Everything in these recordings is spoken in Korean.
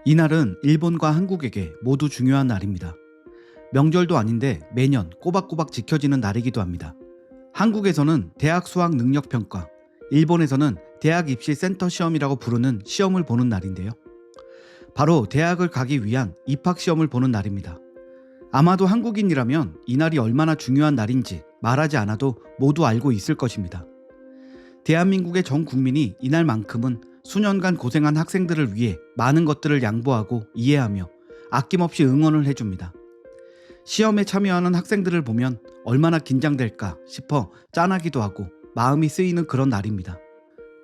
이날은 일본과 한국에게 모두 중요한 날입니다. 명절도 아닌데 매년 꼬박꼬박 지켜지는 날이기도 합니다. 한국에서는 대학 수학 능력 평가, 일본에서는 대학 입시 센터 시험이라고 부르는 시험을 보는 날인데요. 바로 대학을 가기 위한 입학 시험을 보는 날입니다. 아마도 한국인이라면 이날이 얼마나 중요한 날인지 말하지 않아도 모두 알고 있을 것입니다. 대한민국의 전 국민이 이날만큼은 수년간 고생한 학생들을 위해 많은 것들을 양보하고 이해하며 아낌없이 응원을 해줍니다. 시험에 참여하는 학생들을 보면 얼마나 긴장될까 싶어 짠하기도 하고 마음이 쓰이는 그런 날입니다.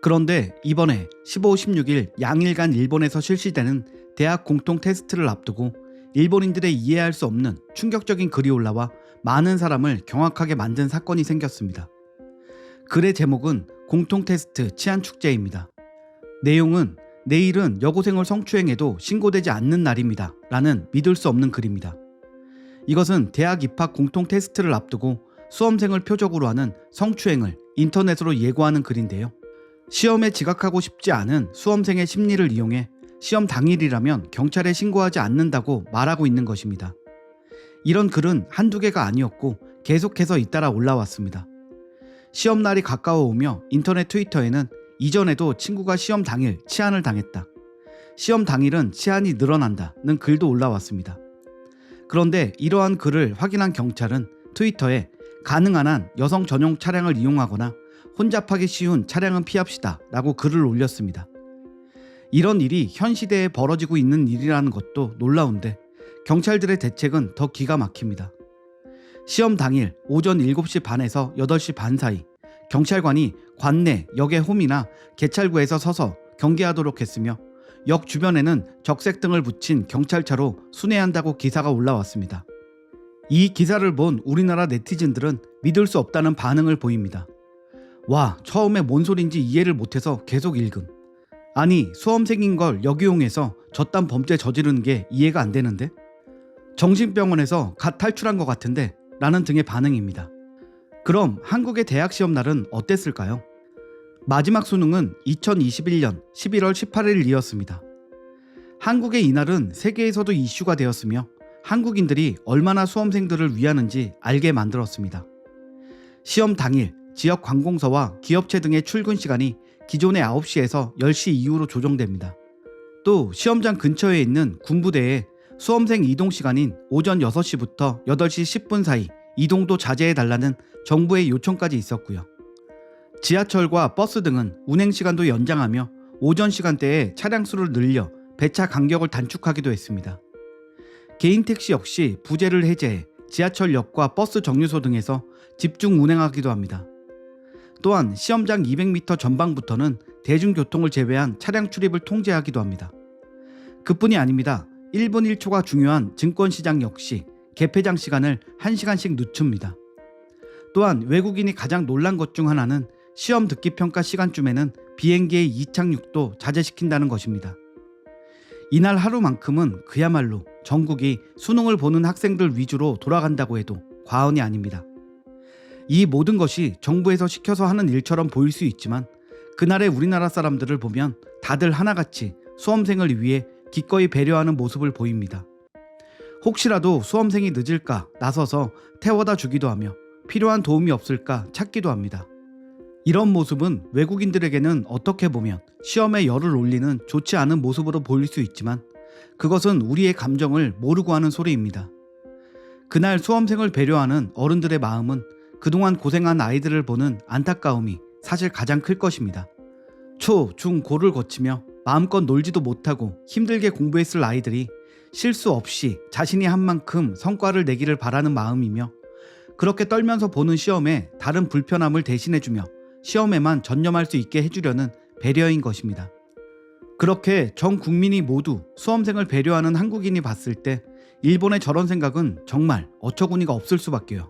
그런데 이번에 15, 16일 양일간 일본에서 실시되는 대학 공통 테스트를 앞두고 일본인들의 이해할 수 없는 충격적인 글이 올라와 많은 사람을 경악하게 만든 사건이 생겼습니다. 글의 제목은 공통 테스트 치안 축제입니다. 내용은 내일은 여고생을 성추행해도 신고되지 않는 날입니다 라는 믿을 수 없는 글입니다. 이것은 대학 입학 공통 테스트를 앞두고 수험생을 표적으로 하는 성추행을 인터넷으로 예고하는 글인데요. 시험에 지각하고 싶지 않은 수험생의 심리를 이용해 시험 당일이라면 경찰에 신고하지 않는다고 말하고 있는 것입니다. 이런 글은 한두 개가 아니었고 계속해서 잇따라 올라왔습니다. 시험날이 가까워 오며 인터넷 트위터에는 이전에도 친구가 시험 당일 치안을 당했다, 시험 당일은 치안이 늘어난다는 글도 올라왔습니다. 그런데 이러한 글을 확인한 경찰은 트위터에 가능한 한 여성 전용 차량을 이용하거나 혼잡하기 쉬운 차량은 피합시다 라고 글을 올렸습니다. 이런 일이 현 시대에 벌어지고 있는 일이라는 것도 놀라운데 경찰들의 대책은 더 기가 막힙니다. 시험 당일 오전 7시 반에서 8시 반 사이 경찰관이 관내 역의 홈이나 개찰구에서 서서 경계하도록 했으며 역 주변에는 적색등을 붙인 경찰차로 순회한다고 기사가 올라왔습니다. 이 기사를 본 우리나라 네티즌들은 믿을 수 없다는 반응을 보입니다. 와, 처음에 뭔 소린지 이해를 못해서 계속 읽음. 아니, 수험생인 걸 역이용해서 저딴 범죄 저지르는 게 이해가 안 되는데? 정신병원에서 갓 탈출한 것 같은데? 라는 등의 반응입니다. 그럼 한국의 대학 시험 날은 어땠을까요? 마지막 수능은 2021년 11월 18일이었습니다. 한국의 이날은 세계에서도 이슈가 되었으며 한국인들이 얼마나 수험생들을 위하는지 알게 만들었습니다. 시험 당일 지역 관공서와 기업체 등의 출근 시간이 기존의 9시에서 10시 이후로 조정됩니다. 또 시험장 근처에 있는 군부대에 수험생 이동 시간인 오전 6시부터 8시 10분 사이 이동도 자제해달라는 정부의 요청까지 있었고요. 지하철과 버스 등은 운행 시간도 연장하며 오전 시간대에 차량 수를 늘려 배차 간격을 단축하기도 했습니다. 개인 택시 역시 부재를 해제해 지하철역과 버스 정류소 등에서 집중 운행하기도 합니다. 또한 시험장 200m 전방부터는 대중교통을 제외한 차량 출입을 통제하기도 합니다. 그뿐이 아닙니다. 1분 1초가 중요한 증권시장 역시 개폐장 시간을 1시간씩 늦춥니다. 또한 외국인이 가장 놀란 것 중 하나는 시험 듣기 평가 시간쯤에는 비행기의 이착륙도 자제시킨다는 것입니다. 이날 하루만큼은 그야말로 전국이 수능을 보는 학생들 위주로 돌아간다고 해도 과언이 아닙니다. 이 모든 것이 정부에서 시켜서 하는 일처럼 보일 수 있지만 그날의 우리나라 사람들을 보면 다들 하나같이 수험생을 위해 기꺼이 배려하는 모습을 보입니다. 혹시라도 수험생이 늦을까 나서서 태워다 주기도 하며 필요한 도움이 없을까 찾기도 합니다. 이런 모습은 외국인들에게는 어떻게 보면 시험에 열을 올리는 좋지 않은 모습으로 보일 수 있지만 그것은 우리의 감정을 모르고 하는 소리입니다. 그날 수험생을 배려하는 어른들의 마음은 그동안 고생한 아이들을 보는 안타까움이 사실 가장 클 것입니다. 초, 중, 고를 거치며 마음껏 놀지도 못하고 힘들게 공부했을 아이들이 실수 없이 자신이 한 만큼 성과를 내기를 바라는 마음이며 그렇게 떨면서 보는 시험에 다른 불편함을 대신해주며 시험에만 전념할 수 있게 해주려는 배려인 것입니다. 그렇게 전 국민이 모두 수험생을 배려하는 한국인이 봤을 때 일본의 저런 생각은 정말 어처구니가 없을 수밖에요.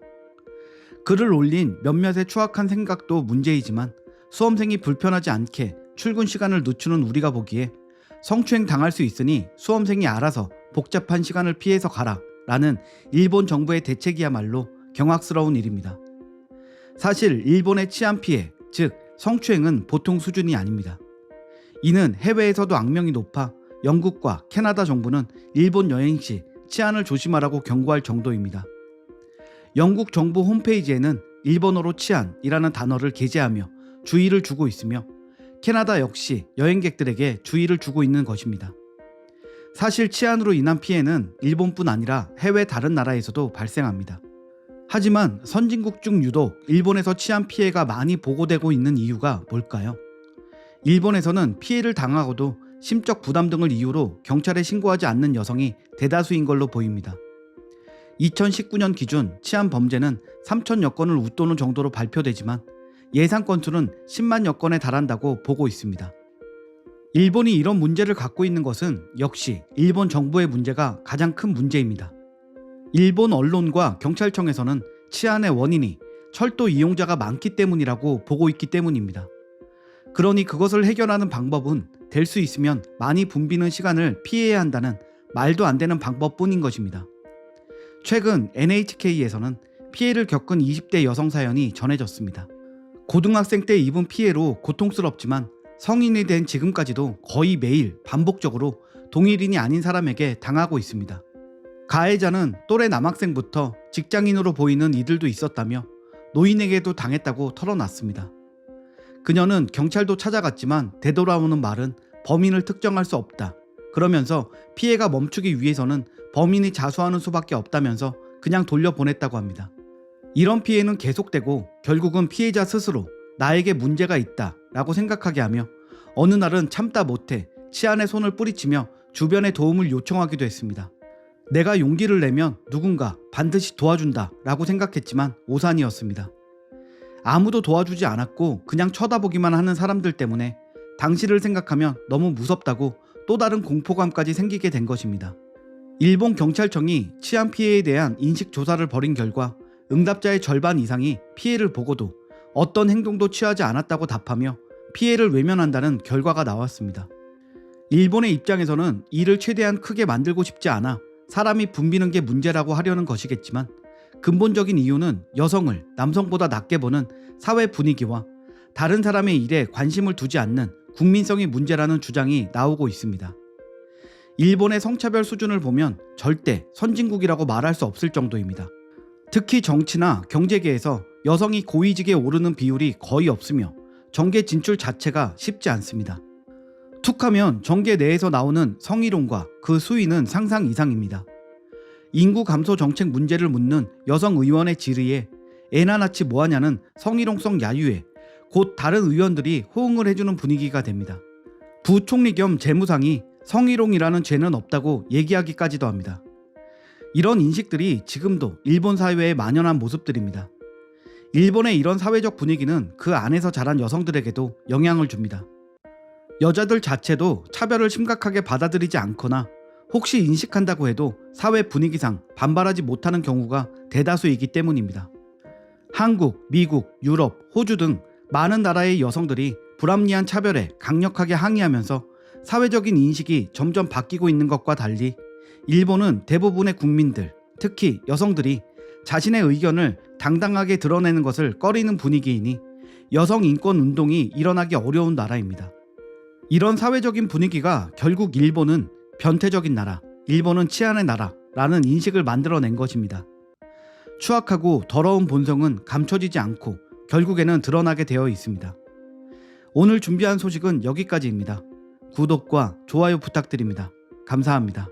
글을 올린 몇몇의 추악한 생각도 문제이지만 수험생이 불편하지 않게 출근 시간을 늦추는 우리가 보기에 성추행 당할 수 있으니 수험생이 알아서 복잡한 시간을 피해서 가라 라는 일본 정부의 대책이야말로 경악스러운 일입니다. 사실 일본의 치안 피해, 즉 성추행은 보통 수준이 아닙니다. 이는 해외에서도 악명이 높아 영국과 캐나다 정부는 일본 여행 시 치안을 조심하라고 경고할 정도입니다. 영국 정부 홈페이지에는 일본어로 치안이라는 단어를 게재하며 주의를 주고 있으며 캐나다 역시 여행객들에게 주의를 주고 있는 것입니다. 사실 치안으로 인한 피해는 일본뿐 아니라 해외 다른 나라에서도 발생합니다. 하지만 선진국 중 유독 일본에서 치안 피해가 많이 보고되고 있는 이유가 뭘까요? 일본에서는 피해를 당하고도 심적 부담 등을 이유로 경찰에 신고하지 않는 여성이 대다수인 걸로 보입니다. 2019년 기준 치안 범죄는 3,000여 건을 웃도는 정도로 발표되지만 예상 건수는 10만여 건에 달한다고 보고 있습니다. 일본이 이런 문제를 갖고 있는 것은 역시 일본 정부의 문제가 가장 큰 문제입니다. 일본 언론과 경찰청에서는 치안의 원인이 철도 이용자가 많기 때문이라고 보고 있기 때문입니다. 그러니 그것을 해결하는 방법은 될 수 있으면 많이 붐비는 시간을 피해야 한다는 말도 안 되는 방법뿐인 것입니다. 최근 NHK에서는 피해를 겪은 20대 여성 사연이 전해졌습니다. 고등학생 때 입은 피해로 고통스럽지만 성인이 된 지금까지도 거의 매일 반복적으로 동일인이 아닌 사람에게 당하고 있습니다. 가해자는 또래 남학생부터 직장인으로 보이는 이들도 있었다며 노인에게도 당했다고 털어놨습니다. 그녀는 경찰도 찾아갔지만 되돌아오는 말은 범인을 특정할 수 없다. 그러면서 피해가 멈추기 위해서는 범인이 자수하는 수밖에 없다면서 그냥 돌려보냈다고 합니다. 이런 피해는 계속되고 결국은 피해자 스스로 나에게 문제가 있다 라고 생각하게 하며 어느 날은 참다 못해 치안에 손을 뿌리치며 주변에 도움을 요청하기도 했습니다. 내가 용기를 내면 누군가 반드시 도와준다 라고 생각했지만 오산이었습니다. 아무도 도와주지 않았고 그냥 쳐다보기만 하는 사람들 때문에 당시를 생각하면 너무 무섭다고 또 다른 공포감까지 생기게 된 것입니다. 일본 경찰청이 치안 피해에 대한 인식 조사를 벌인 결과 응답자의 절반 이상이 피해를 보고도 어떤 행동도 취하지 않았다고 답하며 피해를 외면한다는 결과가 나왔습니다. 일본의 입장에서는 이를 최대한 크게 만들고 싶지 않아 사람이 붐비는 게 문제라고 하려는 것이겠지만 근본적인 이유는 여성을 남성보다 낮게 보는 사회 분위기와 다른 사람의 일에 관심을 두지 않는 국민성의 문제라는 주장이 나오고 있습니다. 일본의 성차별 수준을 보면 절대 선진국이라고 말할 수 없을 정도입니다. 특히 정치나 경제계에서 여성이 고위직에 오르는 비율이 거의 없으며 정계 진출 자체가 쉽지 않습니다. 툭하면 정계 내에서 나오는 성희롱과 그 수위는 상상 이상입니다. 인구 감소 정책 문제를 묻는 여성 의원의 질의에 애나 낳지 뭐하냐는 성희롱성 야유에 곧 다른 의원들이 호응을 해주는 분위기가 됩니다. 부총리 겸 재무상이 성희롱이라는 죄는 없다고 얘기하기까지도 합니다. 이런 인식들이 지금도 일본 사회에 만연한 모습들입니다. 일본의 이런 사회적 분위기는 그 안에서 자란 여성들에게도 영향을 줍니다. 여자들 자체도 차별을 심각하게 받아들이지 않거나 혹시 인식한다고 해도 사회 분위기상 반발하지 못하는 경우가 대다수이기 때문입니다. 한국, 미국, 유럽, 호주 등 많은 나라의 여성들이 불합리한 차별에 강력하게 항의하면서 사회적인 인식이 점점 바뀌고 있는 것과 달리 일본은 대부분의 국민들, 특히 여성들이 자신의 의견을 당당하게 드러내는 것을 꺼리는 분위기이니 여성 인권 운동이 일어나기 어려운 나라입니다. 이런 사회적인 분위기가 결국 일본은 변태적인 나라, 일본은 치안의 나라라는 인식을 만들어낸 것입니다. 추악하고 더러운 본성은 감춰지지 않고 결국에는 드러나게 되어 있습니다. 오늘 준비한 소식은 여기까지입니다. 구독과 좋아요 부탁드립니다. 감사합니다.